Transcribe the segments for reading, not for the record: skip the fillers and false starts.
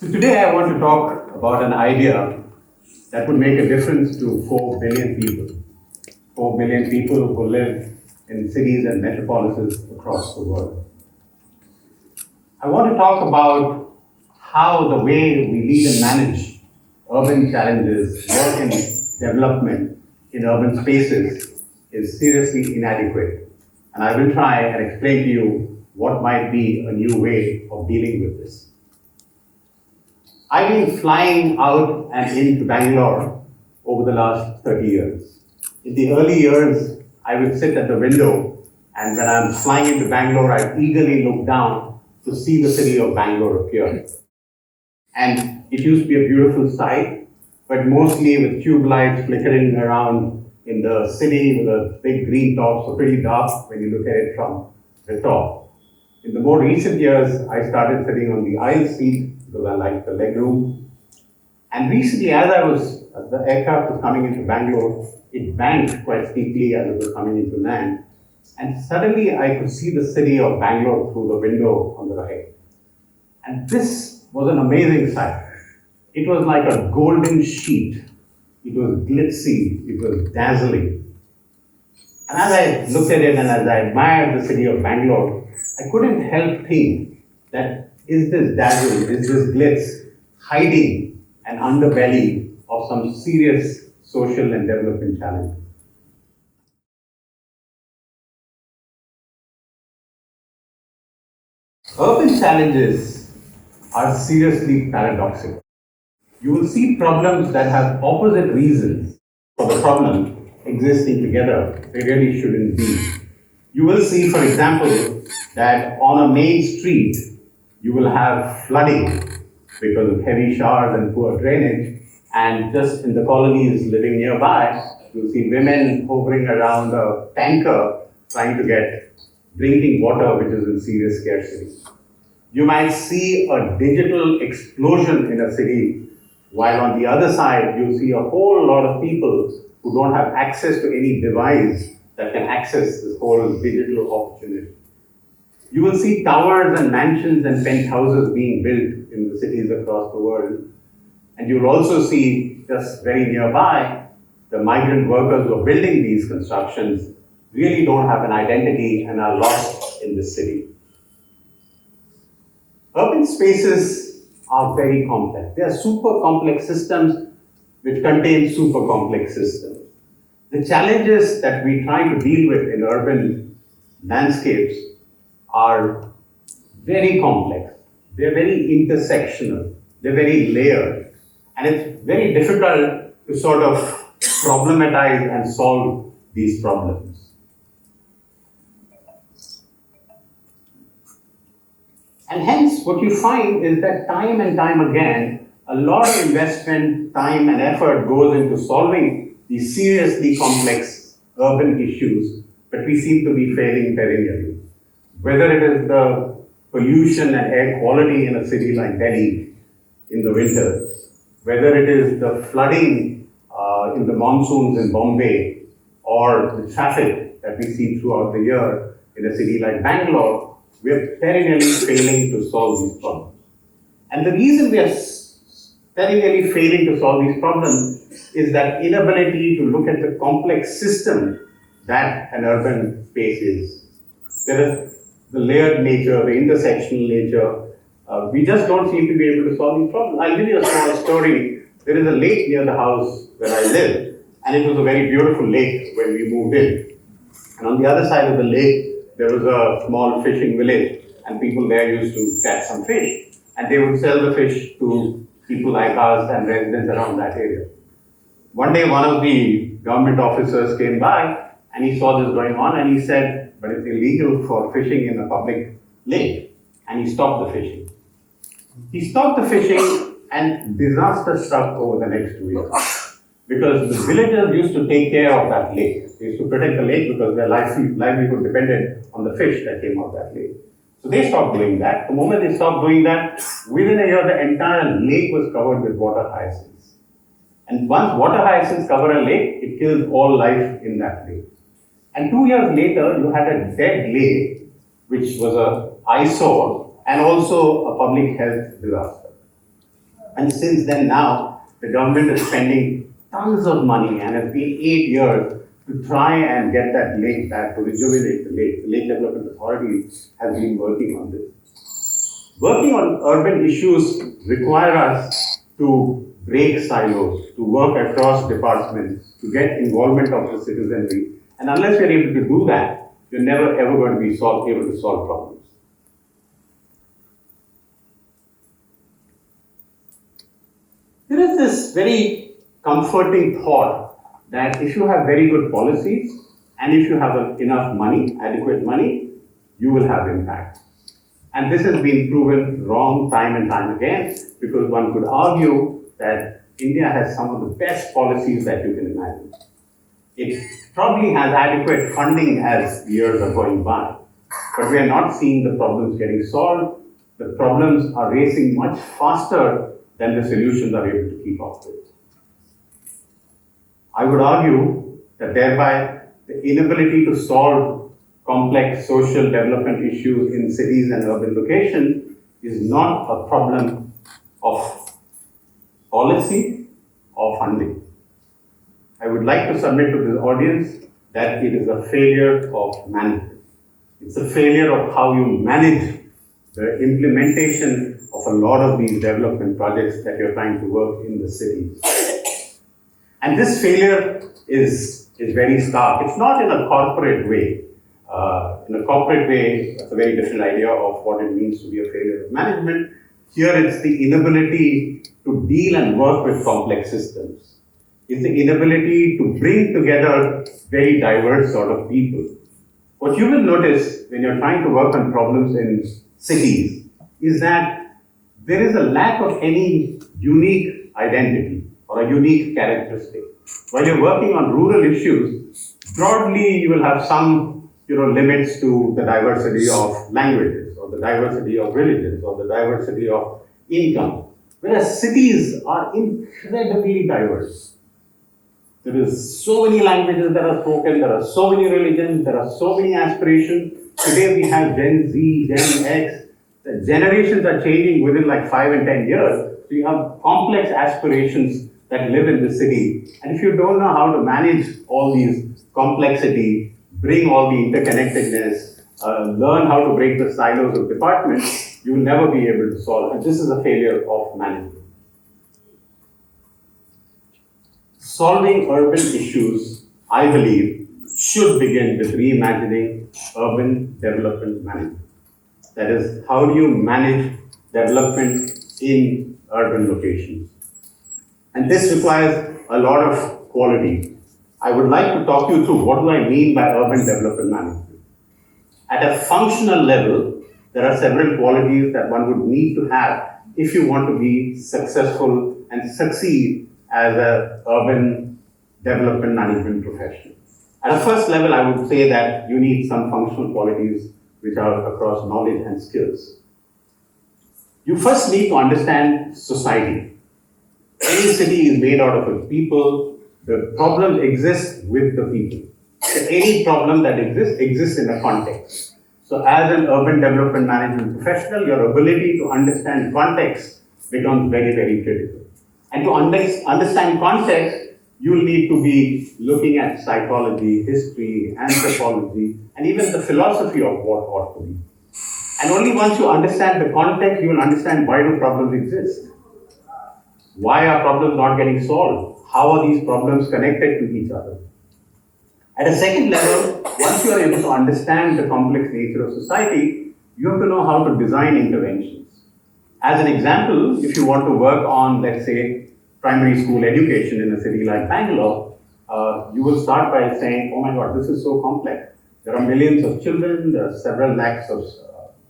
So today I want to talk about an idea that would make a difference to 4 billion people. 4 billion people who live in cities and metropolises across the world. I want to talk about how the way we lead and manage urban challenges, work and development in urban spaces is seriously inadequate. And I will try and explain to you what might be a new way of dealing with this. I've been flying out and into Bangalore over the last 30 years. In the early years, I would sit at the window, and when I'm flying into Bangalore, I'd eagerly look down to see the city of Bangalore appear. And it used to be a beautiful sight, but mostly with tube lights flickering around in the city with a big green top, so pretty dark when you look at it from the top. In the more recent years, I started sitting on the aisle seat because I liked the legroom. And recently, as the aircraft was coming into Bangalore, it banked quite steeply as it was coming into land. And suddenly I could see the city of Bangalore through the window on the right. And this was an amazing sight. It was like a golden sheet. It was glitzy, it was dazzling. And as I looked at it and as I admired the city of Bangalore, I couldn't help think that is this dazzle, is this glitz hiding an underbelly of some serious social and development challenges? Urban challenges are seriously paradoxical. You will see problems that have opposite reasons for the problem existing together. They really shouldn't be. You will see, for example, that on a main street, you will have flooding because of heavy showers and poor drainage. And just in the colonies living nearby, you'll see women hovering around a tanker trying to get drinking water, which is in serious scarcity. You might see a digital explosion in a city, while on the other side, you see a whole lot of people who don't have access to any device that can access this whole digital opportunity. You will see towers and mansions and penthouses being built in the cities across the world. And you'll also see, just very nearby, the migrant workers who are building these constructions really don't have an identity and are lost in the city. Urban spaces are very complex. They are super complex systems which contain super complex systems. The challenges that we try to deal with in urban landscapes are very complex. They're very intersectional. They're very layered. And it's very difficult to sort of problematize and solve these problems. And hence, what you find is that time and time again, a lot of investment, time and effort goes into solving these seriously complex urban issues, but we seem to be failing perennially. Whether it is the pollution and air quality in a city like Delhi in the winter, whether it is the flooding in the monsoons in Bombay, or the traffic that we see throughout the year in a city like Bangalore, we are perennially failing to solve these problems. And the reason we are perennially failing to solve these problems is that inability to look at the complex system that an urban space is. There is the layered nature, the intersectional nature. We just don't seem to be able to solve these problems. I'll give you a small story. There is a lake near the house where I live, and it was a very beautiful lake when we moved in. And on the other side of the lake, there was a small fishing village, and people there used to catch some fish. And they would sell the fish to people like us and residents around that area. One day, one of the government officers came by, and he saw this going on, and he said, but it's illegal for fishing in a public lake. And he stopped the fishing. He stopped the fishing, and disaster struck over the next 2 years. Because the villagers used to take care of that lake. They used to protect the lake because their livelihood depended on the fish that came out of that lake. So they stopped doing that. The moment they stopped doing that, within a year, the entire lake was covered with water hyacinths. And once water hyacinths cover a lake, it kills all life in that lake. And 2 years later, you had a dead lake, which was an eyesore and also a public health disaster. And since then now, the government is spending tons of money and has been 8 years to try and get that lake back, to rejuvenate the lake. The Lake Development Authority has been working on this. Working on urban issues require us to break silos, to work across departments, to get involvement of the citizenry. And unless you're able to do that, you're never ever going to be able to solve problems. There is this very comforting thought that if you have very good policies and if you have enough money, adequate money, you will have impact. And this has been proven wrong time and time again, because one could argue that India has some of the best policies that you can imagine. It probably has adequate funding as years are going by, but we are not seeing the problems getting solved. The problems are racing much faster than the solutions are able to keep up with. I would argue that thereby the inability to solve complex social development issues in cities and urban locations is not a problem of policy or funding. I would like to submit to this audience that it is a failure of management. It's a failure of how you manage the implementation of a lot of these development projects that you're trying to work in the cities. And this failure is very stark. It's not in a corporate way. In a corporate way, that's a very different idea of what it means to be a failure of management. Here it's the inability to deal and work with complex systems. It's the inability to bring together very diverse sort of people. What you will notice when you're trying to work on problems in cities is that there is a lack of any unique identity or a unique characteristic. While you're working on rural issues, broadly you will have some limits to the diversity of languages or the diversity of religions or the diversity of income. Whereas cities are incredibly diverse. There is so many languages that are spoken, there are so many religions, there are so many aspirations. Today we have Gen Z, Gen X. The generations are changing within like 5 and 10 years. So you have complex aspirations that live in the city. And if you don't know how to manage all these complexity, bring all the interconnectedness, learn how to break the silos of departments, you will never be able to solve. And this is a failure of management. Solving urban issues, I believe, should begin with reimagining urban development management. That is, how do you manage development in urban locations? And this requires a lot of quality. I would like to talk you through what do I mean by urban development management. At a functional level, there are several qualities that one would need to have if you want to be successful and succeed as an urban development management professional. At a first level, I would say that you need some functional qualities which are across knowledge and skills. You first need to understand society. Any city is made out of its people. The problem exists with the people. So any problem that exists in a context. So as an urban development management professional, your ability to understand context becomes very, very critical. And to understand context, you'll need to be looking at psychology, history, anthropology, and even the philosophy of what ought to be. And only once you understand the context, you will understand why do problems exist. Why are problems not getting solved? How are these problems connected to each other? At a second level, once you are able to understand the complex nature of society, you have to know how to design interventions. As an example, if you want to work on, let's say, primary school education in a city like Bangalore, you will start by saying, oh my God, this is so complex. There are millions of children, there are several lakhs of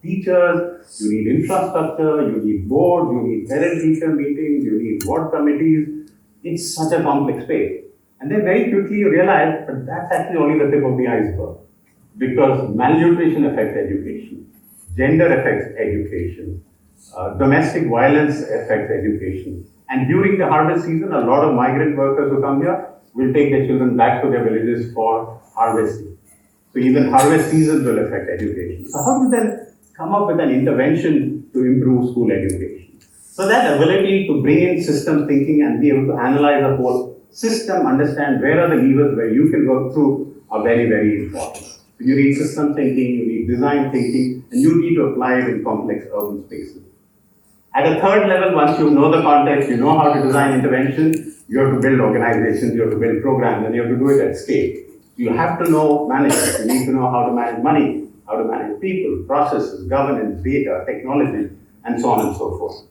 teachers, you need infrastructure, you need board, you need parent-teacher meetings, you need ward committees. It's such a complex space. And then very quickly you realize that that's actually only the tip of the iceberg. Because malnutrition affects education, gender affects education, domestic violence affects education. And during the harvest season, a lot of migrant workers who come here will take their children back to their villages for harvesting. So even harvest seasons will affect education. So how do you then come up with an intervention to improve school education? So that ability to bring in system thinking and be able to analyze a whole system, understand where are the levers where you can work through are very, very important. So you need system thinking, you need design thinking, and you need to apply it in complex urban spaces. At a third level, once you know the context, you know how to design intervention, you have to build organizations, you have to build programs, and you have to do it at scale. You have to know management, you need to know how to manage money, how to manage people, processes, governance, data, technology, and so on and so forth.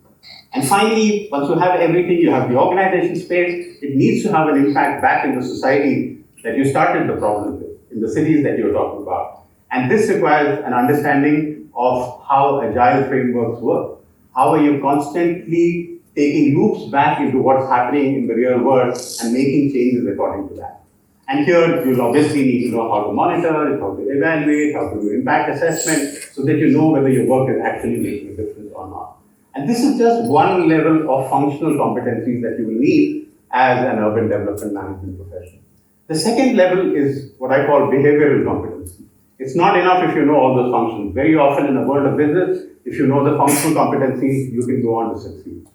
And finally, once you have everything, you have the organization space, it needs to have an impact back in the society that you started the problem with, in the cities that you're talking about. And this requires an understanding of how agile frameworks work. How are you constantly taking loops back into what's happening in the real world and making changes according to that? And here, you'll obviously need to know how to monitor, how to evaluate, how to do impact assessment, so that you know whether your work is actually making a difference or not. And this is just one level of functional competencies that you will need as an urban development management professional. The second level is what I call behavioral competency. It's not enough if you know all those functions. Very often in the world of business, if you know the functional competencies, you can go on to succeed.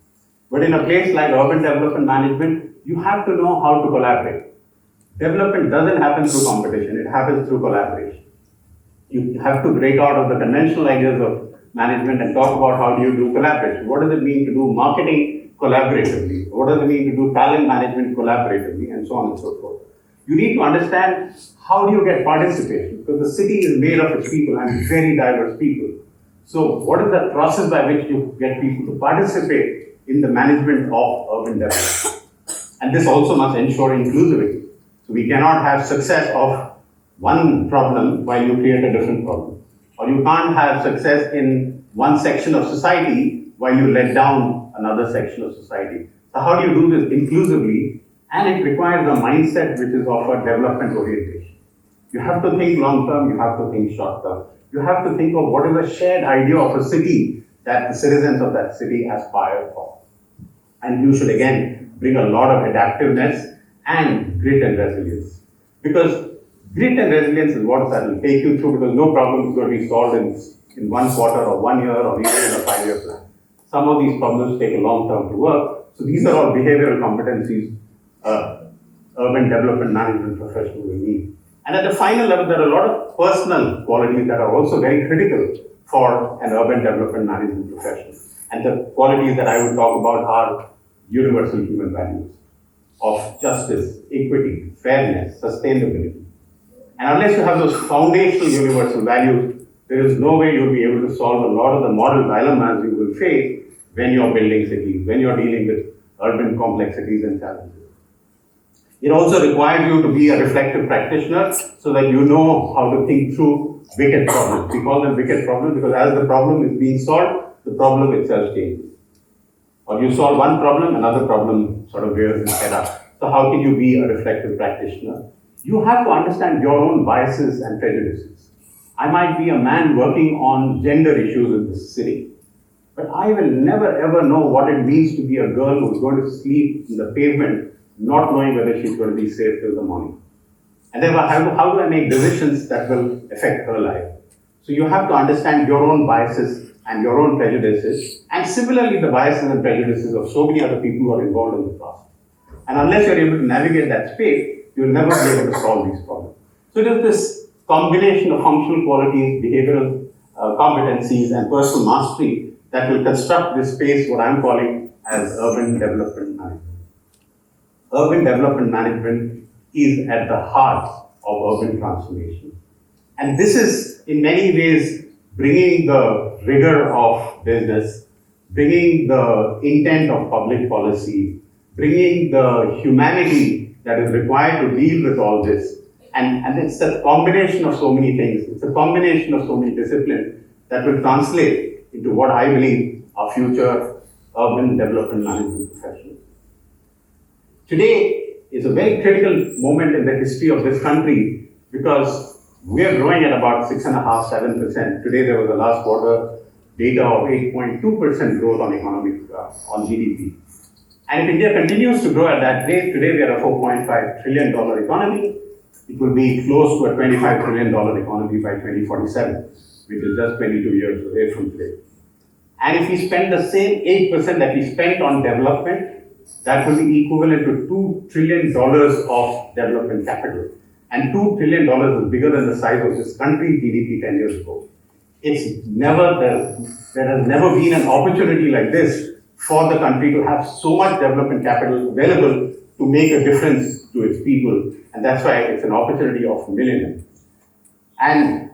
But in a place like urban development management, you have to know how to collaborate. Development doesn't happen through competition, it happens through collaboration. You have to break out of the conventional ideas of management and talk about how do you do collaboration. What does it mean to do marketing collaboratively? What does it mean to do talent management collaboratively? And so on and so forth. You need to understand how do you get participation, because the city is made of its people and very diverse people. So what is the process by which you get people to participate in the management of urban development? And this also must ensure inclusivity. So we cannot have success of one problem while you create a different problem. Or you can't have success in one section of society while you let down another section of society. So how do you do this inclusively? And it requires a mindset which is of a development orientation. You have to think long term, you have to think short term. You have to think of what is a shared idea of a city that the citizens of that city aspire for. And you should again bring a lot of adaptiveness and grit and resilience. Because grit and resilience is what that will take you through, because no problem is going to be solved in 1 quarter or 1 year or even in a 5-year plan. Some of these problems take a long term to work. So these are all behavioral competencies urban development management professional will need. And at the final level, there are a lot of personal qualities that are also very critical for an urban development management professional. And the qualities that I would talk about are universal human values of justice, equity, fairness, sustainability. And unless you have those foundational universal values, there is no way you'll be able to solve a lot of the model dilemmas you will face when you're building cities, when you're dealing with urban complexities and challenges. It also requires you to be a reflective practitioner so that you know how to think through wicked problems. We call them wicked problems because as the problem is being solved, the problem itself changes. Or you solve one problem, another problem sort of rears its head up. So how can you be a reflective practitioner? You have to understand your own biases and prejudices. I might be a man working on gender issues in this city, but I will never ever know what it means to be a girl who's going to sleep in the pavement not knowing whether she's going to be safe till the morning. And then how do I make decisions that will affect her life? So you have to understand your own biases and your own prejudices, and similarly the biases and prejudices of so many other people who are involved in the process. And unless you're able to navigate that space, you'll never be able to solve these problems. So it is this combination of functional qualities, behavioral competencies, and personal mastery that will construct this space, what I'm calling as urban development management. Urban development management is at the heart of urban transformation. And this is, in many ways, bringing the rigor of business, bringing the intent of public policy, bringing the humanity that is required to deal with all this. And it's a combination of so many things. It's a combination of so many disciplines that will translate into what I believe are future urban development management professionals. Today is a very critical moment in the history of this country because we are growing at about 6.5%, 7%. Today there was a last quarter data of 8.2% growth on economic, on GDP. And if India continues to grow at that rate, today we are a $4.5 trillion economy. It will be close to a $25 trillion economy by 2047, which is just 22 years away from today. And if we spend the same 8% that we spent on development, that will be equivalent to $2 trillion of development capital. And $2 trillion is bigger than the size of this country's GDP 10 years ago. There has never been an opportunity like this for the country to have so much development capital available to make a difference to its people. And that's why it's an opportunity of millennium. And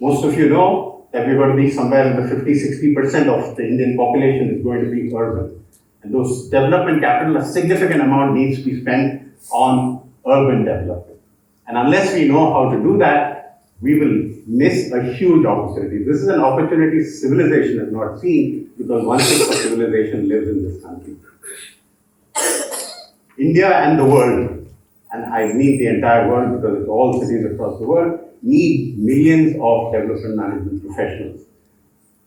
most of you know that we're going to be somewhere in the 50-60% of the Indian population is going to be urban. And those development capital, a significant amount needs to be spent on urban development. And unless we know how to do that, we will miss a huge opportunity. This is an opportunity civilization has not seen, because 1/6 of civilization lives in this country. India and the world, and I mean the entire world because it's all cities across the world, need millions of development management professionals.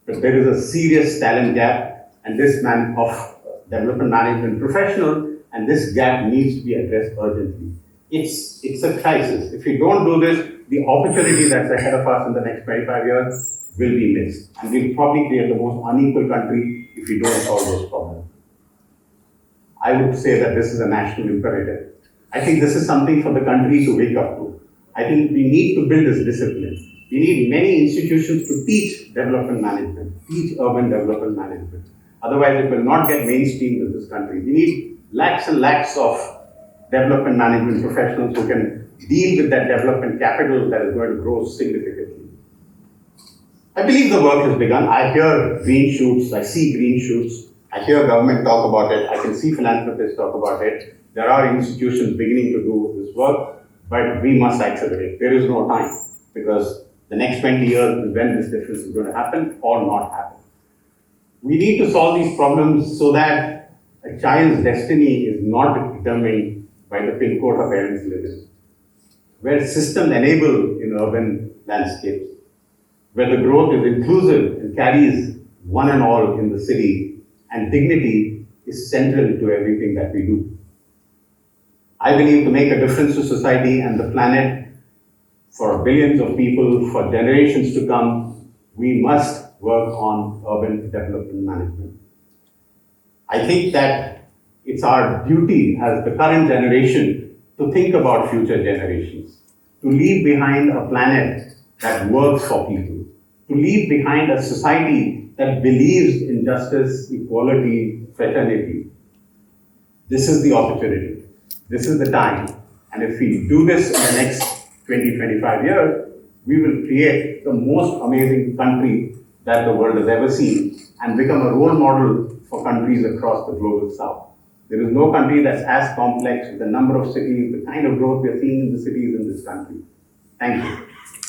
But there is a serious talent gap, and this man of development management professional, and this gap needs to be addressed urgently. It's a crisis. If we don't do this, the opportunity that's ahead of us in the next 25 years will be missed. And we'll probably create the most unequal country if we don't solve those problems. I would say that this is a national imperative. I think this is something for the country to wake up to. I think we need to build this discipline. We need many institutions to teach development management, teach urban development management. Otherwise, it will not get mainstreamed in this country. We need lakhs and lakhs of development management professionals who can deal with that development capital that is going to grow significantly. I believe the work has begun. I hear green shoots, I see green shoots. I hear government talk about it. I can see philanthropists talk about it. There are institutions beginning to do this work, but we must accelerate. There is no time, because the next 20 years is when this difference is going to happen or not happen. We need to solve these problems so that a child's destiny is not determined by the pin code her parents live in, where systems enable in urban landscapes, where the growth is inclusive and carries one and all in the city, and dignity is central to everything that we do. I believe to make a difference to society and the planet, for billions of people, for generations to come, we must work on urban development management. I think that it's our duty as the current generation to think about future generations, to leave behind a planet that works for people, to leave behind a society that believes in justice, equality, fraternity. This is the opportunity. This is the time. And if we do this in the next 20, 25 years, we will create the most amazing country that the world has ever seen and become a role model for countries across the global south. There is no country that's as complex with the number of cities, the kind of growth we are seeing in the cities in this country. Thank you.